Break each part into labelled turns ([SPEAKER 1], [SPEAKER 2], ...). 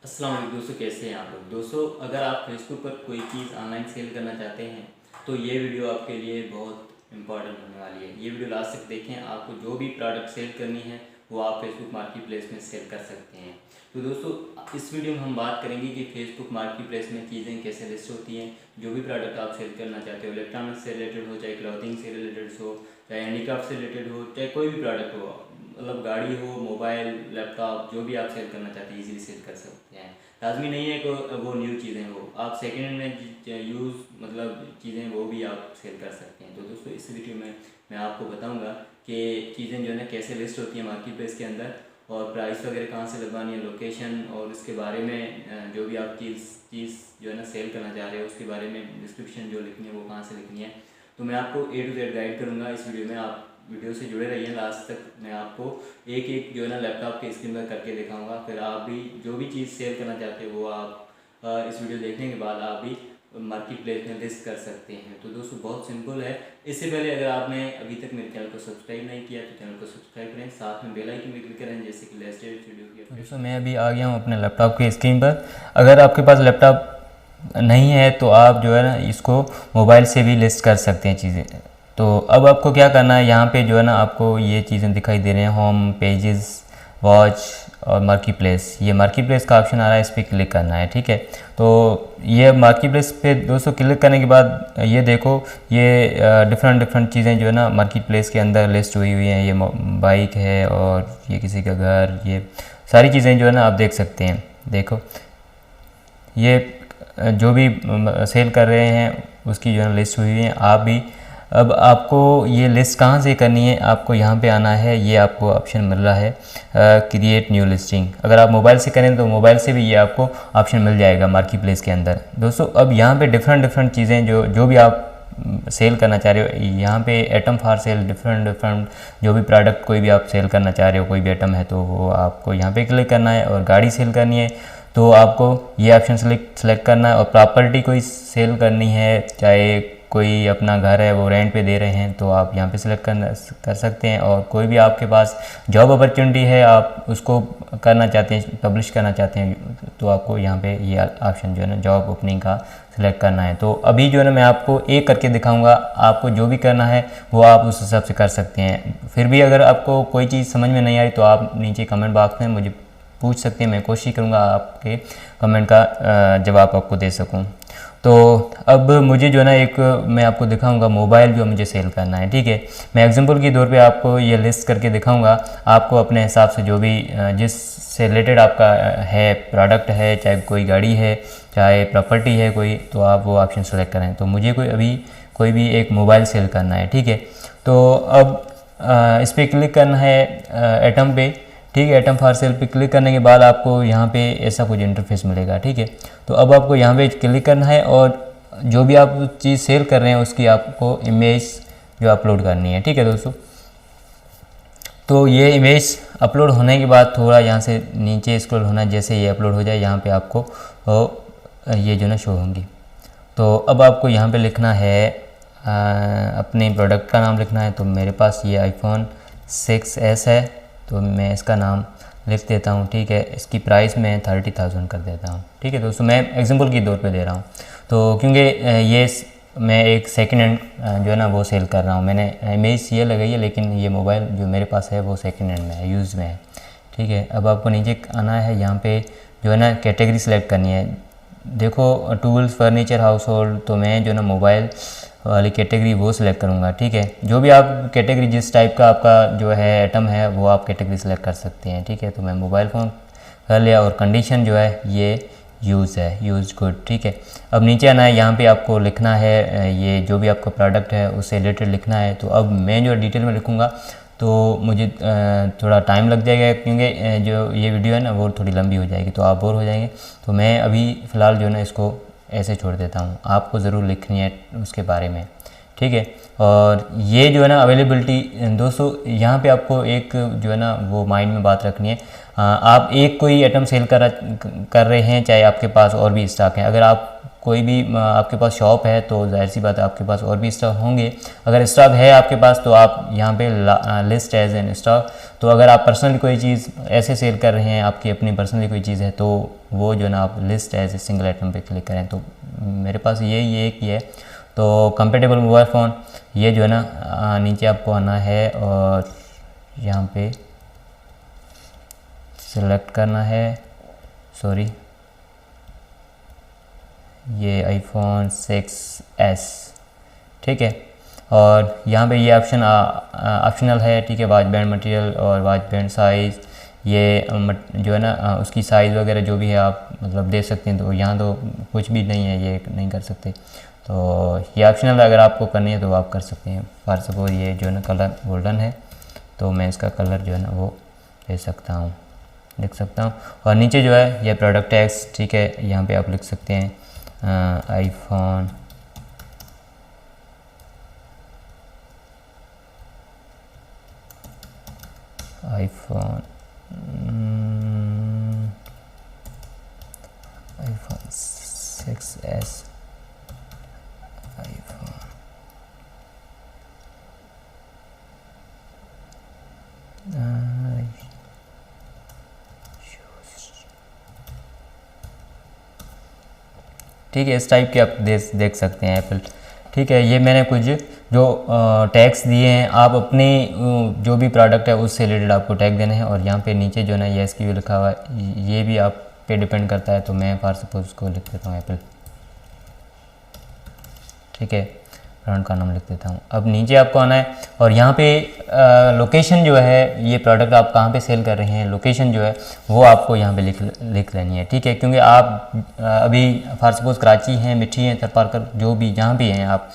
[SPEAKER 1] अस्सलाम वालेकुम दोस्तों, कैसे हैं आप लोग। दोस्तों, अगर आप फेसबुक पर कोई चीज़ ऑनलाइन सेल करना चाहते हैं तो ये वीडियो आपके लिए बहुत इंपॉर्टेंट होने वाली है। ये वीडियो लास्ट तक देखें। आपको जो भी प्रोडक्ट सेल करनी है वो आप फेसबुक मार्केट प्लेस में सेल कर सकते हैं। तो दोस्तों, इस वीडियो में हम बात करेंगे कि फेसबुक मार्केट प्लेस में चीज़ें कैसे लिस्ट होती हैं। जो भी प्रोडक्ट आप सेल करना चाहते हो, इलेक्ट्रॉनिक्स से रिलेटेड हो, चाहे क्लॉथिंग से रिलेटेड हो, चाहे हैंडीक्राफ्ट से रिलेटेड हो, चाहे कोई भी प्रोडक्ट हो, मतलब गाड़ी हो, मोबाइल, लैपटॉप, जो भी आप सेल करना चाहते हैं ईजिली सेल कर सकते हैं। लाजमी नहीं है कि वो न्यू चीज़ें हो, आप सेकेंड हैंड में यूज़ मतलब चीज़ें वो भी आप सेल कर सकते हैं। तो दोस्तों, इस वीडियो में मैं आपको बताऊंगा कि चीज़ें जो है ना कैसे लिस्ट होती हैं मार्केट प्लेस के अंदर, और प्राइस वगैरह कहाँ से लगवानी है, लोकेशन, और इसके बारे में जो भी आप चीज़ जो है ना सेल करना चाह रहे हो उसके बारे में डिस्क्रिप्शन जो लिखनी है वो कहाँ से लिखनी है। तो मैं आपको A to Z गाइड करूँगा इस वीडियो में। आप वीडियो से जुड़े रहिए लास्ट तक। मैं आपको एक एक जो है ना लैपटॉप के स्क्रीन पर करके दिखाऊंगा। फिर आप भी जो भी चीज़ सेल करना चाहते हो वो आप इस वीडियो देखने के बाद आप भी मार्केट प्लेस में लिस्ट कर सकते हैं। तो दोस्तों, बहुत सिंपल है। इससे पहले अगर आपने अभी तक मेरे चैनल को सब्सक्राइब नहीं किया तो चैनल को सब्सक्राइब करें, साथ में बेल आइकन भी क्लिक करें, जैसे कि लेटेस्ट वीडियो की।
[SPEAKER 2] दोस्तों मैं अभी आ गया हूँ अपने लैपटॉप के स्क्रीन पर। अगर आपके पास लैपटॉप नहीं है तो आप जो है ना इसको मोबाइल से भी लिस्ट कर सकते हैं चीज़ें। तो अब आपको क्या करना है, यहाँ पे जो है ना आपको ये चीज़ें दिखाई दे रहे हैं, होम पेजेस, वॉच और मार्केट प्लेस। ये मार्केट प्लेस का ऑप्शन आ रहा है, इस पर क्लिक करना है। ठीक है, तो ये मार्केट प्लेस पे दोस्तों क्लिक करने के बाद ये देखो, ये डिफरेंट चीज़ें जो है ना मार्केट प्लेस के अंदर लिस्ट हुई हैं। ये बाइक है और ये किसी का घर, ये सारी चीज़ें जो है ना आप देख सकते हैं। देखो, ये जो भी सेल कर रहे हैं उसकी जो है लिस्ट हुई है। आप भी अब आपको ये लिस्ट कहाँ से करनी है, आपको यहाँ पे आना है। ये आपको ऑप्शन मिल रहा है क्रिएट न्यू लिस्टिंग। अगर आप मोबाइल से करें तो मोबाइल से भी ये आपको ऑप्शन मिल जाएगा मार्केट प्लेस के अंदर। दोस्तों, अब यहाँ पे डिफरेंट चीज़ें जो भी आप सेल करना चाह रहे हो, यहाँ पे आइटम फॉर सेल, डिफरेंट जो भी प्रोडक्ट कोई भी आप सेल करना चाह रहे हो, कोई भी आइटम है तो वो आपको यहाँ पे क्लिक करना है। और गाड़ी सेल करनी है तो आपको ये ऑप्शन सेलेक्ट करना है। और प्रॉपर्टी कोई सेल करनी है, चाहे कोई अपना घर है वो रेंट पे दे रहे हैं, तो आप यहाँ पे सिलेक्ट कर सकते हैं। और कोई भी आपके पास जॉब अपॉर्चुनिटी है, आप उसको करना चाहते हैं, पब्लिश करना चाहते हैं, तो आपको यहाँ पे ये ऑप्शन जो है ना जॉब ओपनिंग का सिलेक्ट करना है। तो अभी जो है ना मैं आपको एक करके दिखाऊंगा, आपको जो भी करना है वो आप उस हिसाब से कर सकते हैं। फिर भी अगर आपको कोई चीज़ समझ में नहीं आई तो आप नीचे कमेंट बॉक्स में मुझे पूछ सकते हैं। मैं कोशिश करूँगा आपके कमेंट का जवाब आपको दे सकूँ। तो अब मुझे जो है ना एक मैं आपको दिखाऊंगा मोबाइल जो मुझे सेल करना है। ठीक है, मैं एग्जांपल के तौर पे आपको ये लिस्ट करके दिखाऊंगा। आपको अपने हिसाब से जो भी जिससे रिलेटेड आपका है, प्रोडक्ट है, चाहे कोई गाड़ी है, चाहे प्रॉपर्टी है कोई, तो आप वो ऑप्शन सेलेक्ट करें। तो मुझे कोई भी एक मोबाइल सेल करना है। ठीक है, तो अब इस पर क्लिक करना है आइटम पे। ठीक है, आइटम फॉर सेल पे क्लिक करने के बाद आपको यहाँ पे ऐसा कुछ इंटरफेस मिलेगा। ठीक है, तो अब आपको यहाँ पे क्लिक करना है और जो भी आप चीज़ सेल कर रहे हैं उसकी आपको इमेज जो अपलोड करनी है। ठीक है दोस्तों, तो ये इमेज अपलोड होने के बाद थोड़ा यहाँ से नीचे स्क्रॉल होना है। जैसे ये अपलोड हो जाए यहाँ पे आपको ये जो ना शो होंगी। तो अब आपको यहाँ पे लिखना है अपने प्रोडक्ट का नाम लिखना है। तो मेरे पास ये iPhone 6s है, तो मैं इसका नाम लिख देता हूँ। ठीक है, इसकी प्राइस मैं 30,000 कर देता हूँ। ठीक है दोस्तों, मैं एग्जांपल के तौर पे दे रहा हूँ। तो क्योंकि ये मैं एक सेकंड हैंड जो है ना वो सेल कर रहा हूँ, मैंने इमेज ये लगाई है, लेकिन ये मोबाइल जो मेरे पास है वो सेकंड हैंड में है, यूज़ में है। ठीक है, अब आपको नीचे आना है, यहाँ पे जो है ना कैटेगरी सेलेक्ट करनी है। देखो, टूल्स, फर्नीचर, हाउस होल्ड, तो मैं जो है ना मोबाइल वाली कैटेगरी वो सिलेक्ट करूँगा। ठीक है, जो भी आप कैटेगरी जिस टाइप का आपका जो है आइटम है वो आप कैटेगरी सेलेक्ट कर सकते हैं। ठीक है, तो मैं मोबाइल फ़ोन कर लिया और कंडीशन जो है ये यूज़ है, यूज़ गुड। ठीक है, अब नीचे आना है, यहाँ पे आपको लिखना है ये जो भी आपका प्रोडक्ट है उससे रिलेटेड लिखना है। तो अब मैं जो डिटेल में लिखूँगा तो मुझे थोड़ा टाइम लग जाएगा, क्योंकि जो ये वीडियो है ना वो थोड़ी लंबी हो जाएगी, तो आप बोर हो जाएंगे। तो मैं अभी फ़िलहाल जो है ना इसको ऐसे छोड़ देता हूँ, आपको ज़रूर लिखनी है उसके बारे में। ठीक है। और ये जो है ना अवेलेबिलिटी दोस्तों, यहाँ पे आपको एक जो है ना वो माइंड में बात रखनी है। आप एक कोई आइटम सेल कर रहे हैं, चाहे आपके पास और भी स्टॉक है। अगर आप कोई भी आपके पास शॉप है तो जाहिर सी बात है आपके पास और भी स्टॉक होंगे। अगर स्टॉक है आपके पास तो आप यहाँ पे लिस्ट एज एन स्टॉक। तो अगर आप पर्सनली कोई चीज़ ऐसे सेल कर रहे हैं, आपकी अपनी पर्सनली कोई चीज़ है, तो वो जो है ना आप list as a single item पे क्लिक करें। तो मेरे पास ये एक ही है। तो कंपेटेबल मोबाइल फ़ोन, ये जो है ना नीचे आपको आना है और यहाँ पे सिलेक्ट करना है, सॉरी ये आईफोन 6s, ठीक है। और यहाँ पे ये ऑप्शन ऑप्शनल है, ठीक है। वॉच बैंड मटेरियल और वॉच बैंड साइज़, ये जो है ना उसकी साइज़ वगैरह जो भी है आप मतलब दे सकते हैं। तो यहाँ तो कुछ भी नहीं है, ये नहीं कर सकते। तो ये ऑप्शनल है, अगर आपको करनी है तो आप कर सकते हैं। फॉर सपोज ये जो है ना कलर गोल्डन है, तो मैं इसका कलर जो है ना वो दे सकता हूँ, लिख सकता हूँ। और नीचे जो है ये प्रोडक्ट टैग्स, ठीक है, यहाँ पे आप लिख सकते हैं आईफोन आईफोन 6s आईफोन। ठीक है, इस टाइप के आप देख सकते हैं एप्पल, ठीक है। ये मैंने कुछ जो टैग्स दिए हैं, आप अपने जो भी प्रोडक्ट है उससे रिलेटेड आपको टैग देने हैं। और यहाँ पे नीचे जो है ना ये इसकी भी लिखा हुआ है, ये भी आप पे डिपेंड करता है। तो मैं फॉर सपोज उसको लिख देता हूँ एप्पल, ठीक है, ब्रांड का नाम लिख देता हूँ। अब नीचे आपको आना है और यहाँ पे लोकेशन जो है, ये प्रोडक्ट आप कहाँ पे सेल कर रहे हैं, लोकेशन जो है वो आपको यहाँ पे लिख लेनी है, ठीक है। क्योंकि आप अभी फॉर सपोज कराची हैं, मिठी हैं, थरपारकर, जो भी जहाँ भी हैं आप,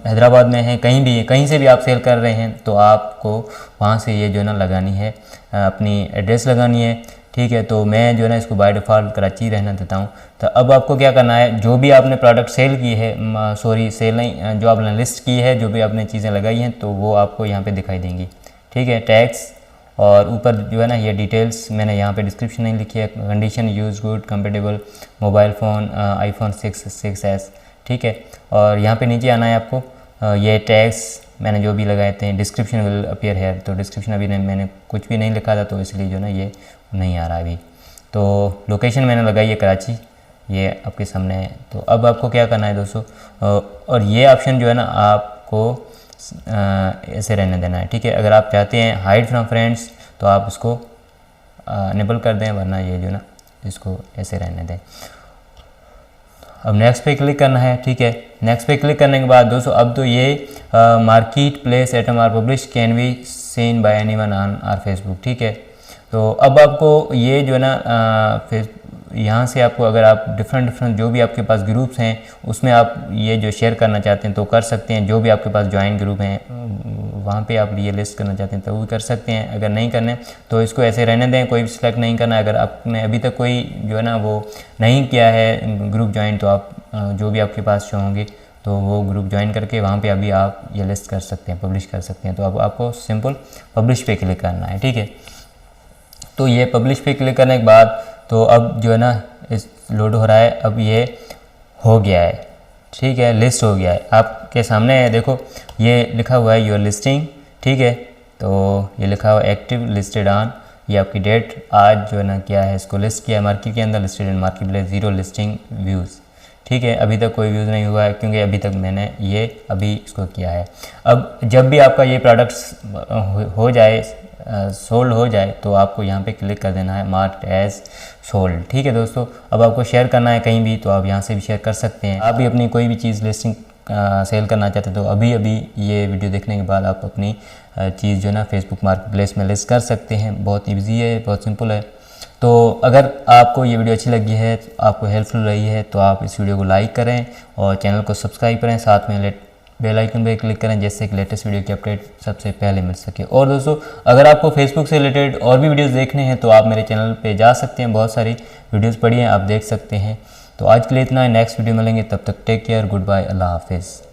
[SPEAKER 2] हैदराबाद में हैं, कहीं भी, कहीं से भी आप सेल कर रहे हैं, तो आपको वहाँ से ये जो है ना लगानी है, अपनी एड्रेस लगानी है, ठीक है। तो मैं जो है ना इसको बाय डिफ़ॉल्ट कराची रहना देता हूँ। तो अब आपको क्या करना है, जो भी आपने प्रोडक्ट सेल की है, सॉरी सेल नहीं, जो आपने लिस्ट की है, जो भी आपने चीज़ें लगाई हैं, तो वो आपको यहाँ पे दिखाई देंगी, ठीक है। टैक्स और ऊपर जो है ना ये डिटेल्स मैंने यहाँ पे डिस्क्रिप्शन नहीं लिखी है। Condition use good, compatible mobile phone iPhone 6s, ठीक है। और यहाँ पे नीचे आना है आपको, ये टैक्स मैंने जो भी लगाए थे, डिस्क्रिप्शन विल अपीयर हेयर। तो डिस्क्रिप्शन अभी मैंने कुछ भी नहीं लिखा था, तो इसलिए जो ना ये नहीं आ रहा अभी। तो लोकेशन मैंने लगाई है कराची, ये आपके सामने है। तो अब आपको क्या करना है दोस्तों, और ये ऑप्शन जो है ना आपको ऐसे रहने देना है, ठीक है। अगर आप चाहते हैं हाइड फ्रॉम फ्रेंड्स तो आप इसको अनेबल कर दें, वरना ये जो ना इसको ऐसे रहने दें। अब नेक्स्ट पे क्लिक करना है, ठीक है। नेक्स्ट पे क्लिक करने के बाद दोस्तों अब तो ये marketplace item are publish can be seen by anyone on our Facebook, ठीक है। तो अब आपको ये जो है ना यहाँ से आपको, अगर आप डिफरेंट जो भी आपके पास ग्रुप्स हैं उसमें आप ये जो शेयर करना चाहते हैं तो कर सकते हैं। जो भी आपके पास ज्वाइन ग्रुप हैं वहाँ पे आप ये लिस्ट करना चाहते हैं तो वो कर सकते हैं। अगर नहीं करने तो इसको ऐसे रहने दें, कोई भी सिलेक्ट नहीं करना। अगर आपने अभी तक कोई जो है ना वो नहीं किया है ग्रुप ज्वाइन, तो आप जो भी आपके पास शो होंगे तो वो ग्रुप ज्वाइन करके वहाँ पे अभी आप ये लिस्ट कर सकते हैं, पब्लिश कर सकते हैं। तो अब आपको सिंपल पब्लिश पे क्लिक करना है, ठीक है। तो ये पब्लिश पे क्लिक करने के बाद तो अब जो है ना इस लोड हो रहा है, अब ये हो गया है, ठीक है, लिस्ट हो गया है आपके सामने है। देखो ये लिखा हुआ है योर लिस्टिंग, ठीक है। तो ये लिखा हुआ है एक्टिव लिस्टेड ऑन, ये आपकी डेट आज जो है ना क्या है, इसको लिस्ट किया मार्केट के अंदर, listed in market place, 0 listing views, ठीक है। अभी तक कोई व्यूज़ नहीं हुआ है क्योंकि अभी तक मैंने ये अभी इसको किया है। अब जब भी आपका ये प्रोडक्ट्स हो जाए, सोल्ड हो जाए, तो आपको यहाँ पे क्लिक कर देना है मार्क्ड एज सोल्ड, ठीक है दोस्तों। अब आपको शेयर करना है कहीं भी तो आप यहाँ से भी शेयर कर सकते हैं। आप भी अपनी कोई भी चीज़ लिस्टिंग सेल करना चाहते हैं तो अभी ये वीडियो देखने के बाद आप अपनी चीज़ जो है ना फेसबुक मार्केट प्लेस में लिस्ट कर सकते हैं। बहुत ईजी है, बहुत सिंपल है। तो अगर आपको ये वीडियो अच्छी लगी है, आपको हेल्पफुल रही है, तो आप इस वीडियो को लाइक करें और चैनल को सब्सक्राइब करें, साथ में बेल आइकन पे क्लिक करें जिससे कि लेटेस्ट वीडियो की अपडेट सबसे पहले मिल सके। और दोस्तों अगर आपको फेसबुक से रिलेटेड और भी वीडियोस देखने हैं तो आप मेरे चैनल पे जा सकते हैं, बहुत सारी वीडियोस पड़ी हैं, आप देख सकते हैं। तो आज के लिए इतना है, नेक्स्ट वीडियो मिलेंगे, तब तक टेक केयर, गुड बाय, अल्लाह हाफिज़।